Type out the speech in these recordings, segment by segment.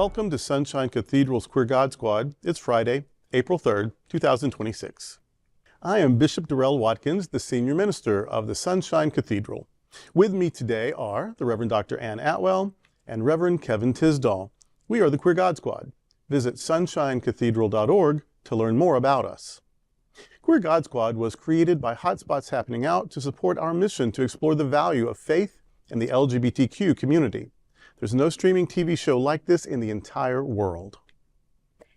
Welcome to Sunshine Cathedral's Queer God Squad. It's Friday, April 3rd, 2026. I am Bishop Darrell Watkins, the Senior Minister of the Sunshine Cathedral. With me today are the Reverend Dr. Ann Atwell and Reverend Kevin Tisdall. We are the Queer God Squad. Visit sunshinecathedral.org to learn more about us. Queer God Squad was created by Hotspots Happening Out to support our mission to explore the value of faith in the LGBTQ community. There's no streaming TV show like this in the entire world.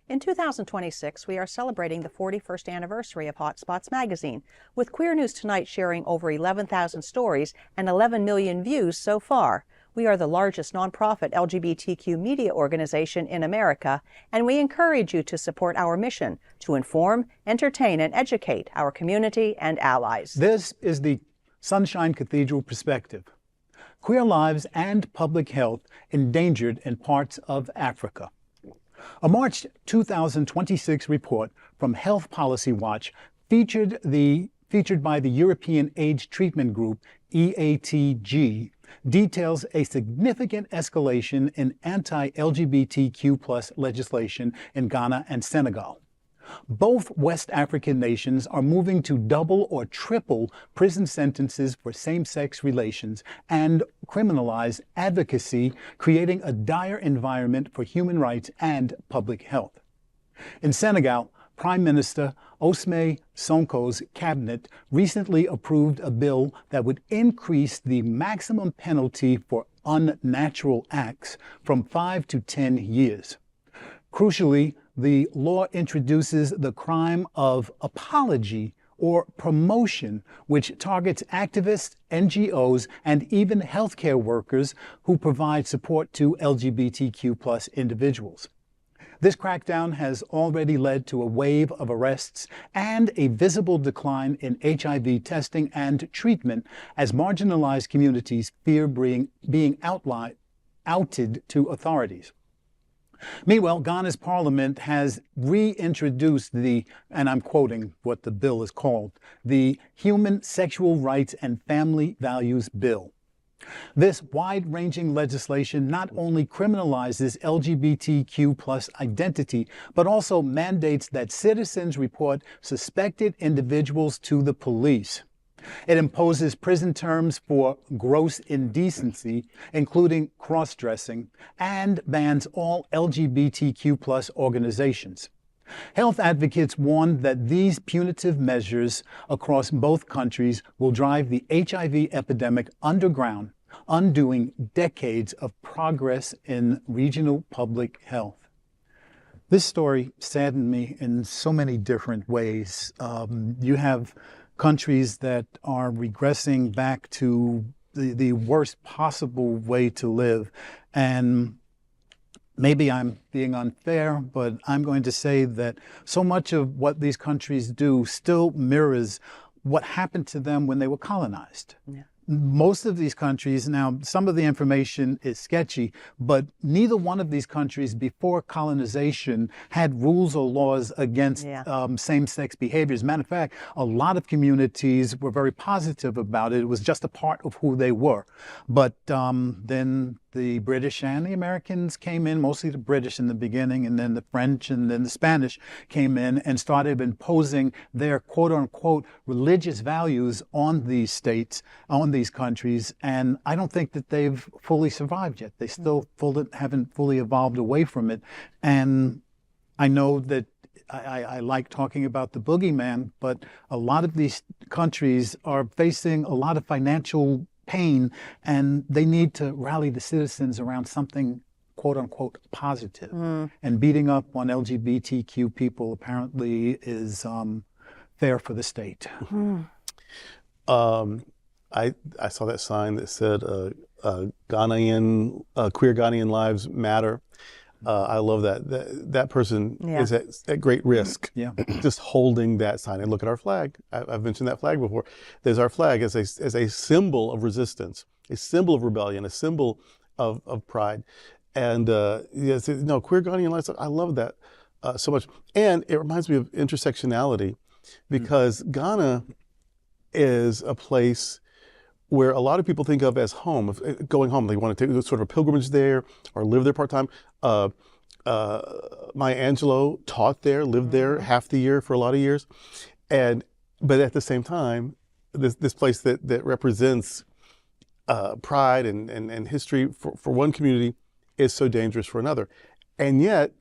In 2026, we are celebrating the 41st anniversary of Hotspots magazine, with Queer News Tonight sharing over 11,000 stories and 11 million views so far. We are the largest nonprofit LGBTQ media organization in America, and we encourage you to support our mission to inform, entertain, and educate our community and allies. This is the Sunshine Cathedral perspective. Queer lives and public health endangered in parts of Africa. A March 2026 report from Health Policy Watch featured by the European AIDS Treatment Group, EATG, details a significant escalation in anti-LGBTQ+ legislation in Ghana and Senegal. Both West African nations are moving to double or triple prison sentences for same-sex relations and criminalize advocacy, creating a dire environment for human rights and public health. In Senegal, Prime Minister Ousmane Sonko's cabinet recently approved a bill that would increase the maximum penalty for unnatural acts from 5 to 10 years. Crucially, the law introduces the crime of apology or promotion, which targets activists, NGOs, and even healthcare workers who provide support to LGBTQ+ individuals. This crackdown has already led to a wave of arrests and a visible decline in HIV testing and treatment as marginalized communities fear being outed to authorities. Meanwhile, Ghana's parliament has reintroduced and I'm quoting what the bill is called, the Human Sexual Rights and Family Values Bill. This wide-ranging legislation not only criminalizes LGBTQ+ identity, but also mandates that citizens report suspected individuals to the police. It imposes prison terms for gross indecency, including cross-dressing, and bans all LGBTQ+ organizations. Health advocates warn that these punitive measures across both countries will drive the HIV epidemic underground, undoing decades of progress in regional public health. This story saddened me in so many different ways. You have countries that are regressing back to the worst possible way to live. And maybe I'm being unfair, but I'm going to say that so much of what these countries do still mirrors what happened to them when they were colonized. Yeah. Most of these countries, now some of the information is sketchy, but neither one of these countries before colonization had rules or laws against same-sex behaviors. Matter of fact, a lot of communities were very positive about it. It was just a part of who they were. But then the British and the Americans came in, mostly the British in the beginning, and then the French and then the Spanish came in and started imposing their quote-unquote religious values on these states, on these countries, and I don't think that they've fully survived yet. They still haven't fully evolved away from it. And I know that I like talking about the boogeyman, but a lot of these countries are facing a lot of financial pain, and they need to rally the citizens around something quote-unquote positive. And beating up on LGBTQ people apparently is fair for the state. I saw that sign that said queer Ghanaian lives matter. I love that. That person is at great risk just holding that sign. And look at our flag. I've mentioned that flag before. There's our flag as a symbol of resistance, a symbol of rebellion, a symbol of pride. And queer Ghanaian lives, I love that so much. And it reminds me of intersectionality, because Ghana is a place where a lot of people think of as home, of going home. They want to take sort of a pilgrimage there or live there part-time. Maya Angelou taught there, lived there half the year for a lot of years. But at the same time, this place that represents pride and history for one community is so dangerous for another. And yet,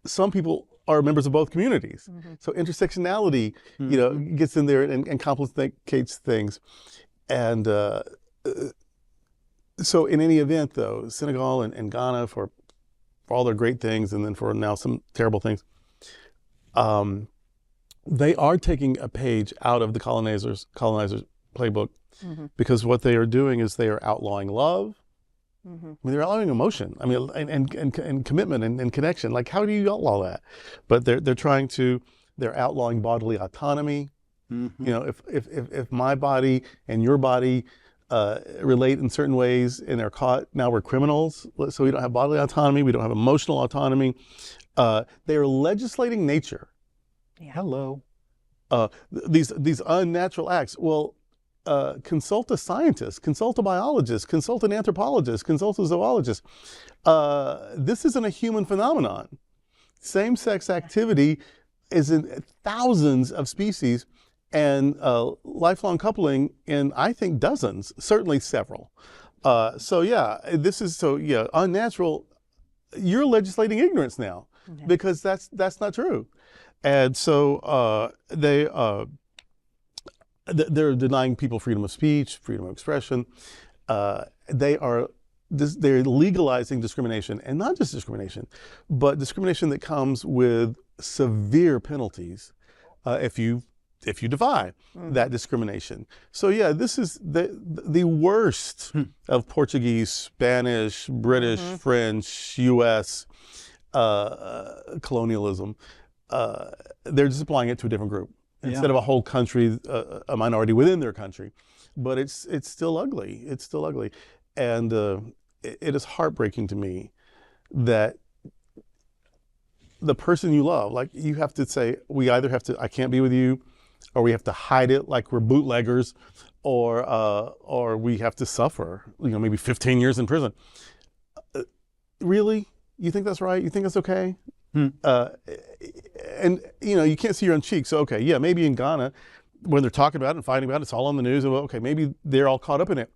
some people are members of both communities. So intersectionality, gets in there and complicates things. And so in any event, though, Senegal and Ghana, for all their great things, and then for now some terrible things, they are taking a page out of the colonizers' playbook, because what they are doing is they are outlawing love. I mean, they're outlawing emotion. I mean, and commitment and connection. Like, how do you outlaw that? But they're outlawing bodily autonomy. If my body and your body relate in certain ways and they're caught, now we're criminals. So we don't have bodily autonomy. We don't have emotional autonomy. They are legislating nature. Yeah. Hello. These unnatural acts. Well, consult a scientist, consult a biologist, consult an anthropologist, consult a zoologist. This isn't a human phenomenon. Same-sex activity is in thousands of species, and lifelong coupling in, I think, dozens, certainly several. Unnatural. You're legislating ignorance now, because that's not true. And so they're denying people freedom of speech, freedom of expression. They're legalizing discrimination, and not just discrimination, but discrimination that comes with severe penalties if you defy that discrimination. So yeah, this is the worst of Portuguese, Spanish, British, French, U.S. Colonialism. They're just applying it to a different group instead of a whole country, a minority within their country. But it's still ugly. It's still ugly, and it is heartbreaking to me that the person you love, like, you have to say, we either have to, I can't be with you, or we have to hide it like we're bootleggers, or we have to suffer, maybe 15 years in prison. Really? You think that's right? You think that's okay? And you can't see your own cheek. So okay, yeah, maybe in Ghana, when they're talking about it and fighting about it, it's all on the news. And well, okay, maybe they're all caught up in it.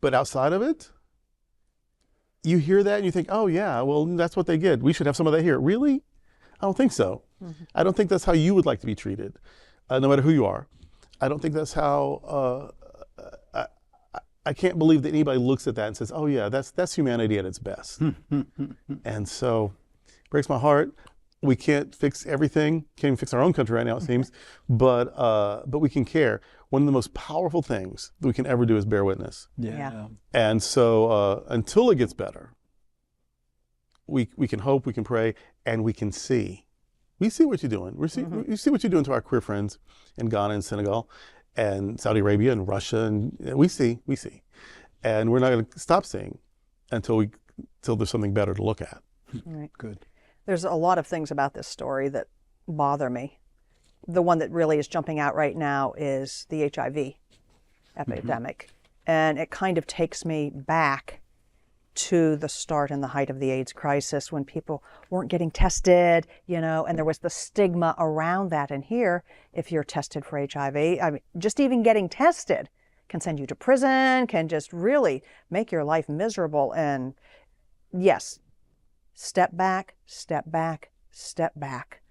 But outside of it, you hear that and you think, oh yeah, well, that's what they get. We should have some of that here. Really? I don't think so. I don't think that's how you would like to be treated, no matter who you are. I don't think that's how. I can't believe that anybody looks at that and says, oh yeah, that's humanity at its best. And so, it breaks my heart. We can't fix everything. Can't even fix our own country right now, it seems. But we can care. One of the most powerful things that we can ever do is bear witness. Yeah. And so until it gets better, we can hope, we can pray, and we can see. We see what you're doing. We see what you're doing to our queer friends in Ghana and Senegal and Saudi Arabia and Russia, and we see. And we're not going to stop seeing until there's something better to look at. Right. Good. There's a lot of things about this story that bother me. The one that really is jumping out right now is the HIV epidemic. And it kind of takes me back to the start and the height of the AIDS crisis, when people weren't getting tested, and there was the stigma around that. And here, if you're tested for HIV, I mean, just even getting tested can send you to prison, can just really make your life miserable. And yes, step back, step back, step back.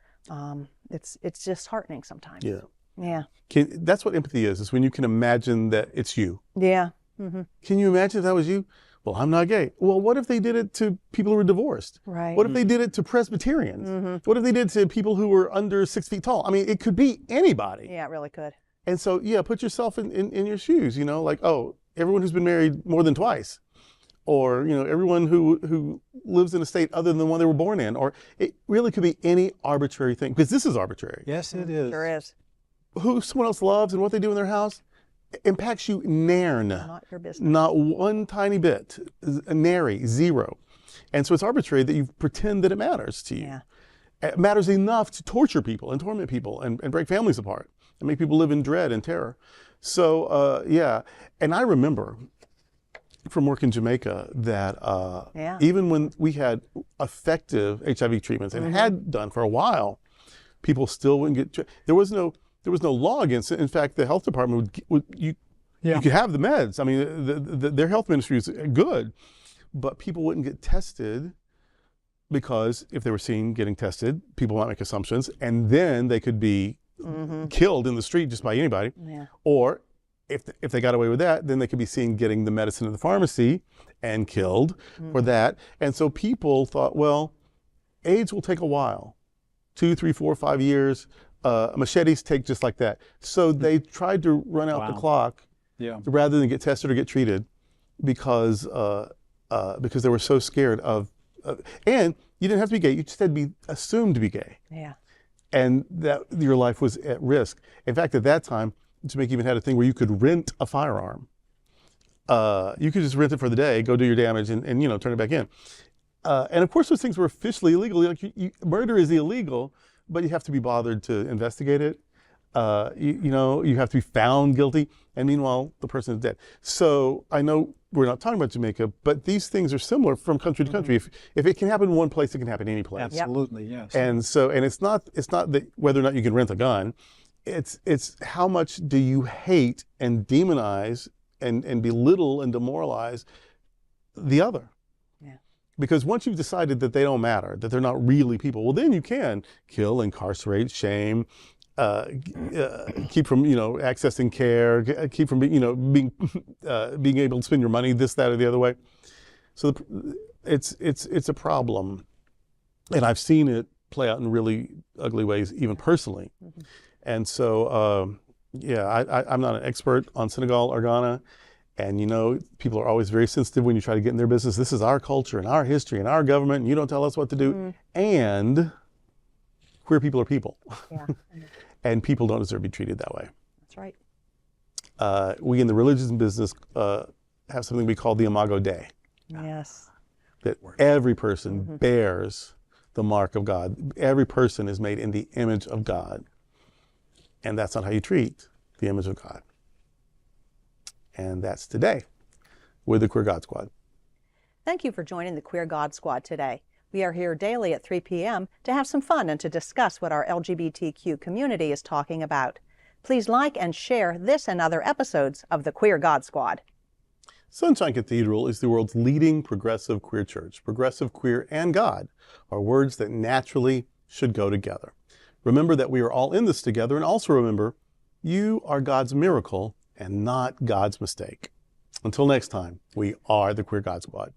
It's disheartening sometimes. Yeah. That's what empathy is when you can imagine that it's you. Yeah. Can you imagine if that was you? Well, I'm not gay. Well, what if they did it to people who were divorced? Right. What if they did it to Presbyterians? What if they did it to people who were under 6 feet tall? I mean, it could be anybody. Yeah, it really could. And so, yeah, put yourself in your shoes, like, oh, everyone who's been married more than twice, or, everyone who lives in a state other than the one they were born in, or it really could be any arbitrary thing, because this is arbitrary. Yes, it is. Sure is. Who someone else loves and what they do in their house impacts you nairn. Not your business. Not one tiny bit. Nary, zero. And so it's arbitrary that you pretend that it matters to you. Yeah. It matters enough to torture people and torment people and break families apart and make people live in dread and terror. So, yeah. And I remember from work in Jamaica that even when we had effective HIV treatments and had done for a while, people still wouldn't get. There was no law against it. In fact, the health department you could have the meds. I mean, their health ministry is good, but people wouldn't get tested because if they were seen getting tested, people might make assumptions, and then they could be killed in the street just by anybody. Yeah. Or if they got away with that, then they could be seen getting the medicine in the pharmacy and killed for that. And so people thought, well, AIDS will take a while, 2, 3, 4, 5 years. Machetes take just like that. So they tried to run out the clock rather than get tested or get treated because they were so scared of, and you didn't have to be gay, you just had to be assumed to be gay. Yeah. And that your life was at risk. In fact, at that time, Jamaica even had a thing where you could rent a firearm. You could just rent it for the day, go do your damage, and turn it back in. And of course, those things were officially illegal. Like murder is illegal, but you have to be bothered to investigate it. You have to be found guilty, and meanwhile, the person is dead. So I know we're not talking about Jamaica, but these things are similar from country to country. If it can happen in one place, it can happen any place. Absolutely, yes. And it's not that whether or not you can rent a gun. It's how much do you hate and demonize and belittle and demoralize the other. Yeah. Because once you've decided that they don't matter, that they're not really people, well, then you can kill, incarcerate, shame, keep from accessing care, keep from being able to spend your money this, that, or the other way. So it's a problem, and I've seen it play out in really ugly ways, even personally. And so I'm not an expert on Senegal or Ghana, and people are always very sensitive when you try to get in their business. This is our culture and our history and our government, and you don't tell us what to do. And queer people are people. Yeah. And people don't deserve to be treated that way. That's right. We in the religion business have something we call the Imago Dei. Yes. That every person bears the mark of God. Every person is made in the image of God. And that's not how you treat the image of God. And that's today with the Queer God Squad. Thank you for joining the Queer God Squad today. We are here daily at 3 p.m. to have some fun and to discuss what our LGBTQ community is talking about. Please like and share this and other episodes of the Queer God Squad. Sunshine Cathedral is the world's leading progressive queer church. Progressive, queer, and God are words that naturally should go together. Remember that we are all in this together, and also remember, you are God's miracle and not God's mistake. Until next time, we are the Queer God Squad.